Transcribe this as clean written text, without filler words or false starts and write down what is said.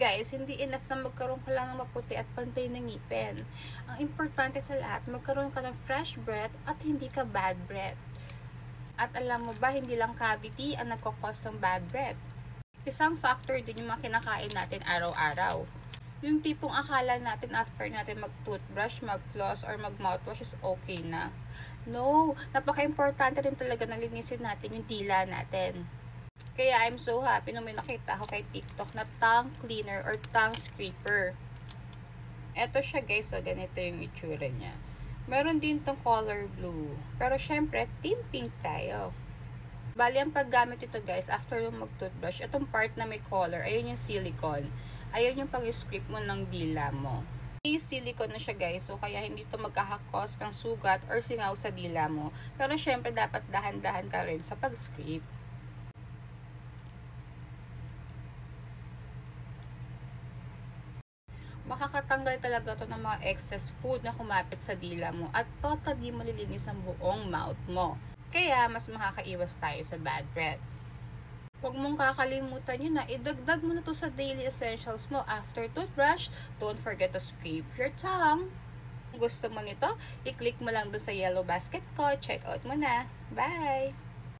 Guys, hindi enough na magkaroon ka lang ng maputi at pantay na ngipin. Ang importante sa lahat, magkaroon ka ng fresh breath at hindi ka bad breath. At alam mo ba, hindi lang cavity ang nagkakos ng bad breath. Isang factor din yung mga kinakain natin araw-araw. Yung tipong akala natin after natin mag-toothbrush, mag-floss, or mag-mouthwash is okay na. No, napaka-importante rin talaga na linisin natin yung dila natin. Kaya I'm so happy nung may nakita ako kay TikTok na tongue cleaner or tongue scraper. Eto siya guys, so ganito yung itsura niya. Meron din tong color blue. Pero syempre, team pink tayo. Bali, ang paggamit ito guys, after yung mag-toothbrush, itong part na may color, ayun yung silicone. Ayun yung pang-scrape mo ng dila mo. May silicone na siya guys, so kaya hindi ito magkakakos ng sugat or singaw sa dila mo. Pero syempre, dapat dahan-dahan ka rin sa pag-scrape. Makakatanggal talaga to ng mga excess food na kumapit sa dila mo at totally malilinis ang buong mouth mo. Kaya mas makakaiwas tayo sa bad breath. Huwag mong kakalimutan yun na idagdag mo na to sa daily essentials mo after toothbrush. Don't forget to scrape your tongue. Kung gusto mo nito, i-click mo lang doon sa yellow basket ko. Check out mo na. Bye!